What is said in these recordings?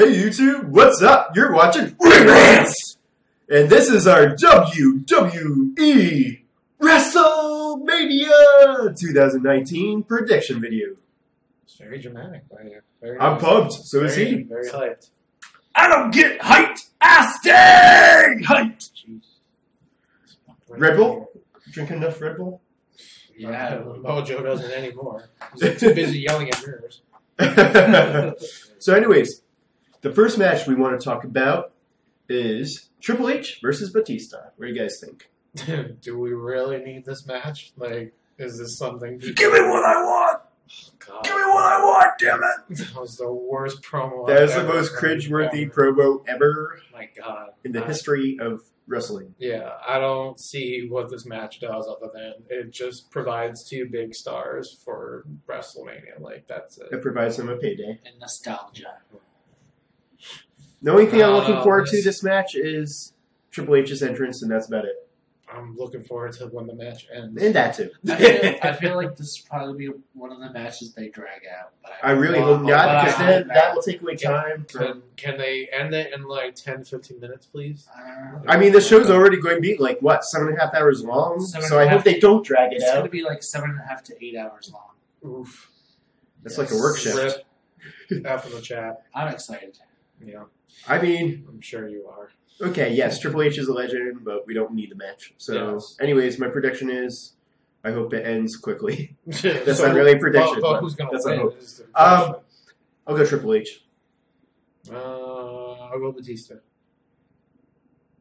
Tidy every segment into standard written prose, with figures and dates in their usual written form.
Hey YouTube, what's up? You're watching Rants! And this is our WWE WrestleMania 2019 prediction video. It's very dramatic by you. I'm pumped, so is he. Very hyped. I don't get hyped, I stay hyped! Jeez. Red Bull? Drinking enough Red Bull? Yeah, Mojo doesn't anymore. He's too busy yelling at mirrors. So anyways, the first match we want to talk about is Triple H versus Batista. What do you guys think? Do we really need this match? Like, is this something? Give me what I want! God. Give me what I want, damn it! That was the worst promo. That I've is the ever most heard cringeworthy ever. promo ever My God. in the history of wrestling. Yeah, I don't see what this match does other than it just provides two big stars for WrestleMania. Like, that's it. It provides them a payday. And nostalgia. The only thing I'm looking forward to this match is Triple H's entrance, and that's about it. I'm looking forward to when the match ends. And that too. I feel like this will probably be one of the matches they drag out. But I really hope not, because then that will take away time. Can they end it in like 10, 15 minutes, please? I mean, the show's already going to be like, what, 7.5 hours long? So I hope they don't drag it It's out. going to be like 7.5 to 8 hours long. Oof. It's like a work shift. Rip after the chat. I'm excited. Yeah, I mean, I'm sure you are. okay, yes, Triple H is a legend, but we don't need the match. So, Yes. anyways, my prediction is I hope it ends quickly. That's not really a prediction, But but who's going that's to a win? hope. Is the I'll question. go Triple H. I'll go Batista.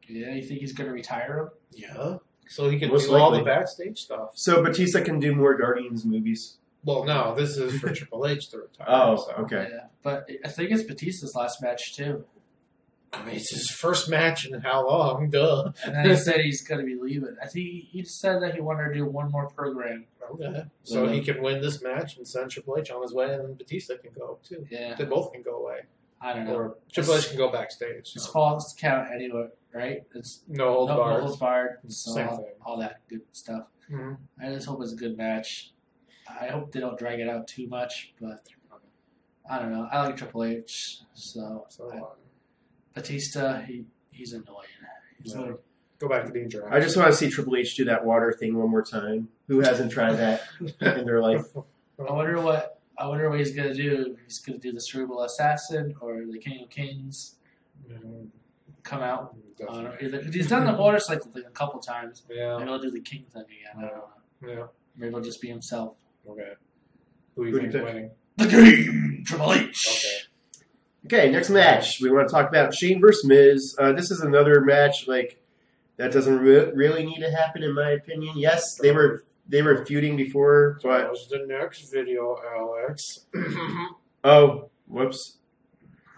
Yeah, you think he's going to retire him? Yeah. So he can Most do all the likely. backstage stuff. So Batista can do more Guardians movies. Well, no, this is for Triple H to retire. Oh, so. okay. Yeah. But I think it's Batista's last match, too. I mean, it's his first match in how long? Duh. And then he said he's going to be leaving. I think he said that he wanted to do one more program. Okay. So he can win this match and send Triple H on his way, and Batista can go, too. Yeah. They both can go away. I don't know. Or Triple H can go backstage. His So. falls count anyway, right? It's No holds no barred. holds barred. So Same thing. all that good stuff. Mm-hmm. I just hope it's a good match. I hope they don't drag it out too much, but I don't know. I like Triple H, so Batista, he's annoying. He's like, Go back to being dry. I just want to see Triple H do that water thing one more time. Who hasn't tried that in their life? I wonder what he's gonna do. He's gonna do the Cerebral Assassin or the King of Kings. Come out. He's done the motorcycle thing a couple times. Yeah. Maybe he'll do the King thing again. I don't know. Yeah. Maybe he'll just be himself. Okay. Who do Who you do think you is winning? The Game, Triple H. Okay. Okay, next match. We want to talk about Shane versus Miz. This is another match like that doesn't really need to happen, in my opinion. Yes, they were feuding before, That but was the next video, Alex. oh, whoops.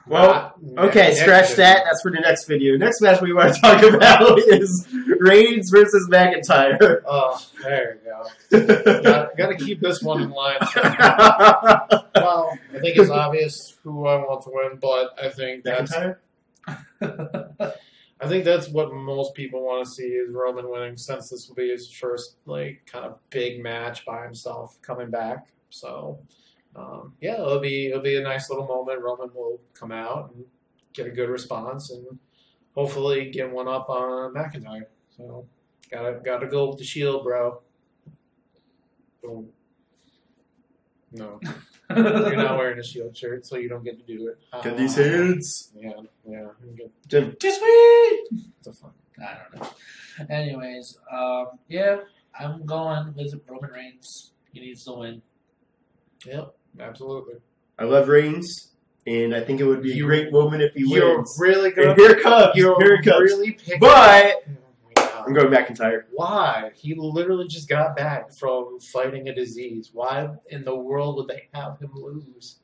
Well, okay, Next scratch video. that. That's for the next video. Next match we want to talk about is Reigns versus McIntyre. Oh, there you go. Got to keep this one in line. Well, I think it's obvious who I want to win, but I think that's McIntyre? I think that's what most people want to see is Roman winning, since this will be his first like kind of big match by himself coming back. So, yeah, it'll be a nice little moment. Roman will come out and get a good response, and hopefully get one up on McIntyre. So, gotta go with the Shield, bro. Boom. No, you're not wearing a Shield shirt, so you don't get to do it. Get these hands. Yeah. You get Jim. Just wait. the fun. I don't know. Anyways, yeah, I'm going with Roman Reigns. He needs to win. Yep, absolutely. I love Reigns, and I think it would be a great moment if he You're wins. really And good. here it comes. You're Here it comes. really picking. But Oh my God. I'm going McIntyre. Why? He literally just got back from fighting a disease. Why in the world would they have him lose?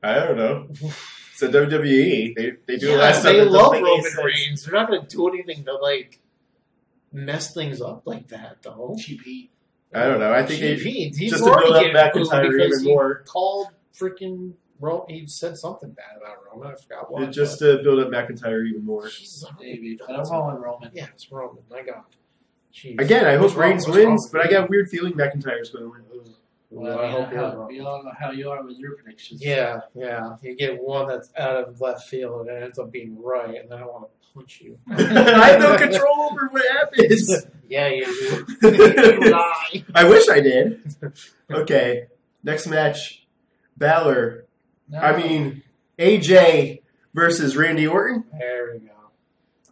I don't know. It's a WWE. They do a lot of Yeah, stuff. they that love doesn't make any Roman sense. Reigns. They're not going to do anything to like mess things up like that, though. Cheap heat. I don't know. I think Cheap they Heat. He's just to already build up getting booed McIntyre because even more. He called freaking Roman. He said something bad about Roman. I forgot what. Just to build up McIntyre even more. He's Maybe. But I'm going with Roman. Yeah, it's Roman. My God. Jeez. Again, I What's hope wrong- Reigns what's wrong wins, with but I you? got a weird feeling McIntyre's going to win. Well, I hope you're wrong. we all know how you are with your predictions. Yeah. You get one that's out of left field and it ends up being right, and then I want to punch you. I have no control over what happens. Yeah, you do. You lie. I wish I did. Okay, next match, Balor. No. I mean, AJ versus Randy Orton. There we go.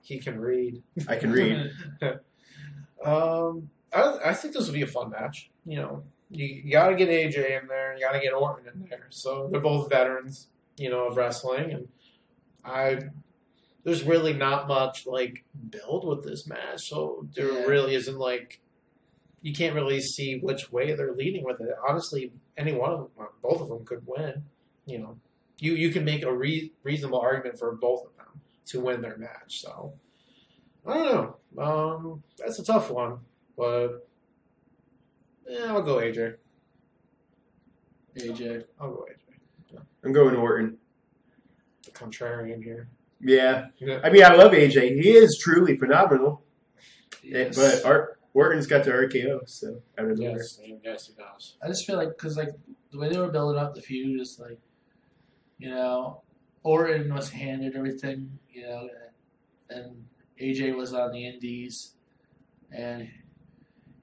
He can read. I can read. I think this will be a fun match. You know, you got to get AJ in there. You got to get Orton in there. So they're both veterans, you know, of wrestling, and there's really not much like build with this match. So there really isn't like you can't really see which way they're leading with it. Honestly, any one of them, both of them could win. You know, you can make a reasonable argument for both of them to win their match. So I don't know. That's a tough one, but I'll go AJ. I'll go AJ. I'm going Orton. The contrarian here. Yeah. I mean, I love AJ. He is truly phenomenal. Yes. But Orton's got the RKO, so I don't know. Yes, he does. I just feel like, because like the way they were building up the feud is like, you know, Orton was handed everything, you know, and AJ was on the indies, and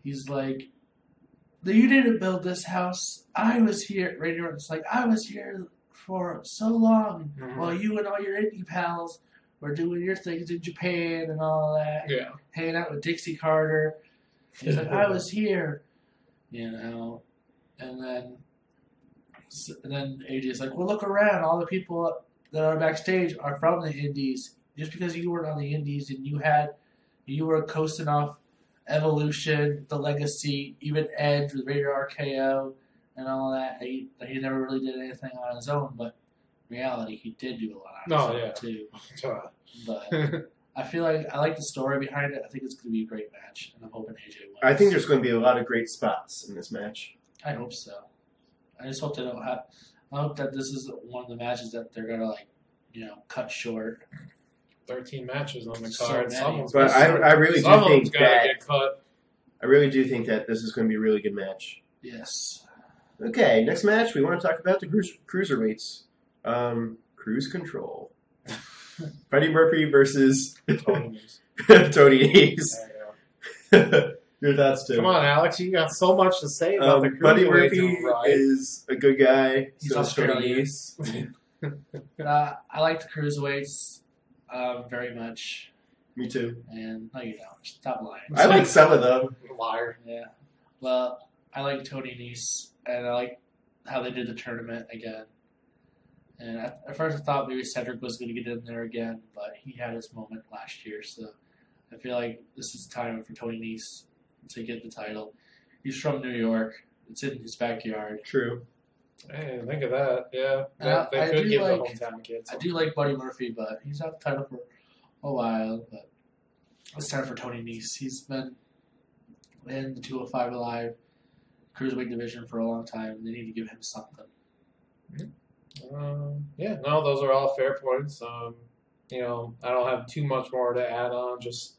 he's like, you didn't build this house. I was here. Randy Orton's like, I was here for so long while you and all your indie pals were doing your things in Japan and all that. Yeah. Hanging out with Dixie Carter. He's like, I was here, you know, and then AJ's like, well, look around. All the people that are backstage are from the indies. Just because you weren't on the indies and you were coasting off Evolution, The Legacy, even Edge with Radar RKO and all that. He never really did anything on his own, but in reality, he did do a lot on his own too. But I feel like I like the story behind it. I think it's going to be a great match, and I'm hoping AJ wins. I think there's going to be a lot of great spots in this match. I hope so. I just hope they don't have. I hope that this is one of the matches that they're going to, like, you know, cut short. 13 matches on the So card. many. But I really do Someone's think got to that get cut. I really do think that this is going to be a really good match. Yes. Okay, next match we want to talk about the cruiserweights. Cruise Control. Freddie Murphy versus Tony Nese. There you go. Your thoughts too. Come on, Alex. You got so much to say about the Buddy cruiserweights. Murphy Right. is a good guy. He's So is Tony Australian. Nese. I like the cruiserweights very much. Me too. And no, you don't. Stop lying. I like some of them. Liar. Yeah. Well, I like Tony Nese, and I like how they did the tournament again. And at first I thought maybe Cedric was going to get in there again, but he had his moment last year, so I feel like this is time for Tony Nese to get the title. He's from New York. It's in his backyard. True. Hey, think of that. Yeah. They I could do give like- the hometown kids. I do like Buddy Murphy, but he's had the title for a while. But it's time for Tony Nese. He's been in the 205 Alive Cruiserweight division for a long time. They need to give him something. Yeah, no, those are all fair points. You know, I don't have too much more to add on. Just,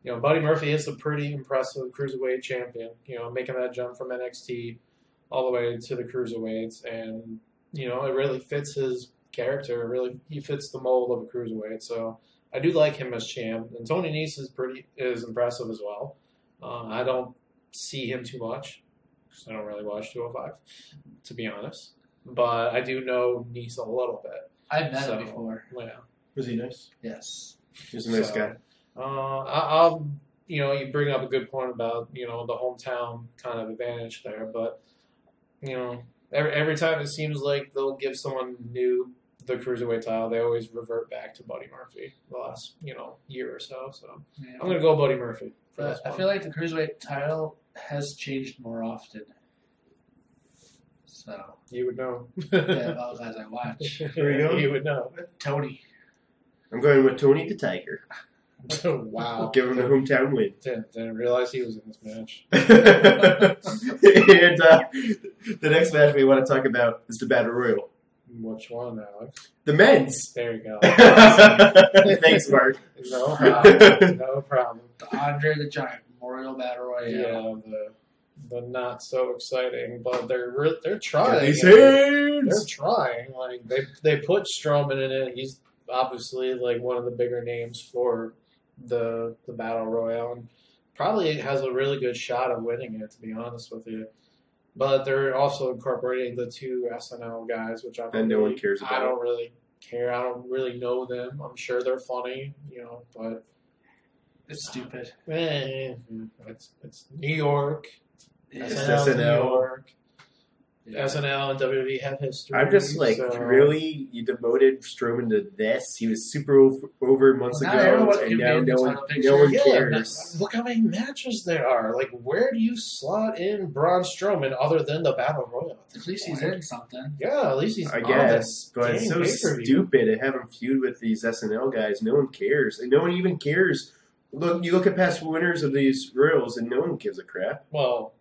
you know, Buddy Murphy is a pretty impressive cruiserweight champion. You know, making that jump from NXT all the way to the cruiserweights, and you know, it really fits his character. Really, he fits the mold of a cruiserweight. So I do like him as champ. And Tony Nese is impressive as well. I don't see him too much because I don't really watch 205, to be honest. But I do know Nese a little bit. I've met him before. Yeah. Was he nice? Yes. He's a nice guy. I'll, you know, you bring up a good point about, you know, the hometown kind of advantage there. But, you know, every time it seems like they'll give someone new the cruiserweight title, they always revert back to Buddy Murphy the last, you know, year or so. So Yeah. I'm going to go Buddy Murphy. For this But I one. feel like the Cruiserweight title has changed more often. So, You would know. yeah, well, as I watch. There you go. You would know. Tony. I'm going with Tony the Tiger. Wow. I'll give him the hometown win. Didn't realize he was in this match. And the next match we want to talk about is the Battle Royal. Which one, Alex? The men's. There you go. Thanks, Mark. No problem. No problem. The Andre the Giant Memorial Battle Royale. Yeah, the not so exciting, but they're trying. Got these hands. They're trying. Like they put Strowman in it. He's obviously like one of the bigger names for the battle royale, and probably has a really good shot of winning it. To be honest with you, but they're also incorporating the 2 SNL guys, which no one cares about. I don't really care. I don't really know them. I'm sure they're funny, but It's stupid. It's New York. It's SNL, SNL. New York. Yeah. SNL and WWE have history. I'm just like, so- really? You demoted Strowman to this? He was super over months Well, now ago, everyone and can now be in the no one title picture. cares. Look how many matches there are. Like, where do you slot in Braun Strowman other than the Battle Royal? At least he's in something. Yeah, at least he's I on guess, the but it's so dang pay-per-view. stupid to have him feud with these SNL guys. No one cares, and no one even cares. Look, you look at past winners of these Royals, and no one gives a crap. Well,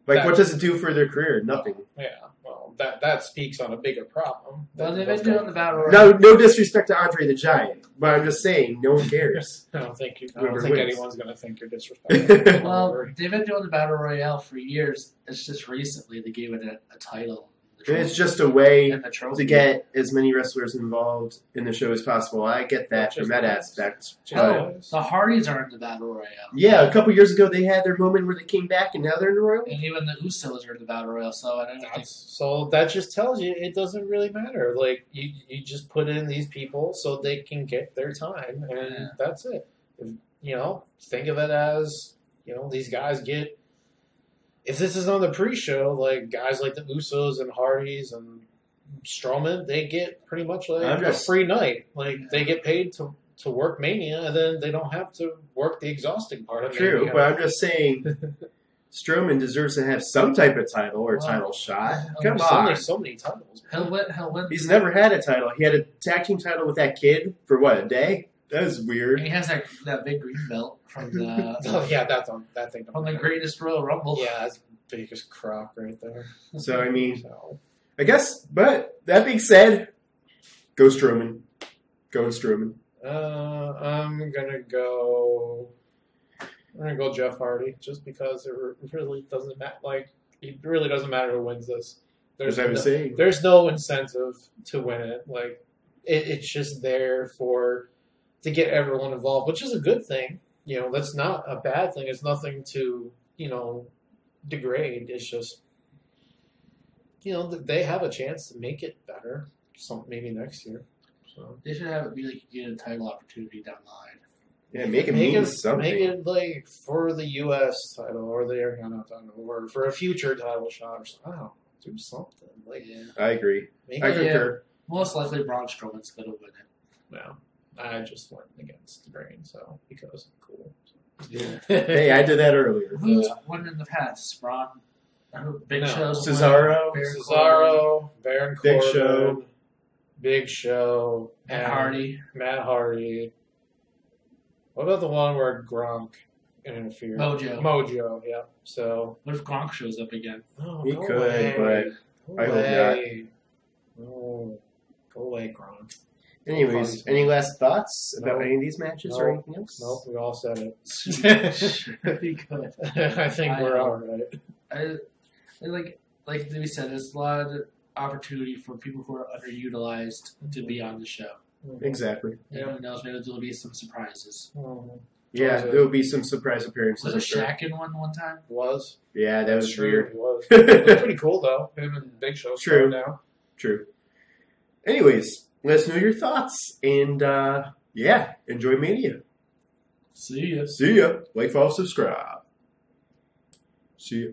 Like, what does it do for their career? Nothing. yeah. Well, that speaks on a bigger problem. Well, they've What's been doing going the on. battle royale. No disrespect to Andre the Giant, but I'm just saying, no one cares. I don't think Whoever wins. anyone's going to think you're disrespectful. Well, they've been doing the battle royale for years. It's just recently they gave it a title. And it's just a way And the trophy. to get as many wrestlers involved in the show as possible. I get that from that aspect. Hell, the Hardys are in the battle royale. Yeah, a couple years ago they had their moment where they came back, and now they're in the Royal. And even the Usos are in the battle royale. So I don't think. So that just tells you it doesn't really matter. Like you just put in these people so they can get their time, and that's it. Think of it as these guys get. If this is on the pre-show, like guys like the Usos and Hardys and Strowman, they get pretty much like a free night. Like they get paid to work Mania, and then they don't have to work the exhausting part of True, Mania. but I'm just saying, Strowman deserves to have some type of title or title shot. Come on. So many titles. He'll win. He's never had a title. He had a tag team title with that kid for what, a day? That was And weird. he has that big green belt from the Oh yeah, that's on that thing. from the greatest Royal Rumble. Yeah, that's biggest crock right there. So, I mean, So, I guess, but that being said, go Strowman. Going Strowman. I'm gonna go Jeff Hardy just because it really doesn't matter. Like it really doesn't matter who wins this. As I was saying. There's no incentive to win it. Like it's just there to get everyone involved, which is a good thing. That's not a bad thing. It's nothing to degrade. It's just they have a chance to make it better. Maybe next year. So They should have it be like you get a title opportunity down the line. Yeah, make it mean something. Make it like for the U.S. title or the Intercontinental title or for a future title shot or something. I don't know, do something. Like I agree. make I it, concur. Most likely Braun Strowman's going to win it. No, I just went against the grain, so because I'm cool. Yeah. Hey, I did that earlier. Who's won in the past? Braun? Big No. Show? Cesaro. Cesaro, Baron Corbin, Big Show. Big Show, Matt and Hardy. Matt Hardy. What about the one where Gronk interfered? Mojo, yeah. So What if Gronk shows up again? oh, He go could, away. but Go I hope away. No, go away, Gronk. anyways, any last thoughts about No. any of these matches or No. anything else? Nope, we all said it. Should be good. I think we're all right. I like we said, there's a lot of opportunity for people who are underutilized to be on the show. Exactly. And who knows, maybe there'll be some surprises. Yeah, there will be some surprise appearances. Was I'm it sure. Shaq in one time? Was. Yeah, that was True, weird. It was. It was pretty cool, though. Him and Big Show True. now. True. Anyways, let us know your thoughts. And, yeah, enjoy Mania. See ya. See ya. Like, follow, subscribe. See ya.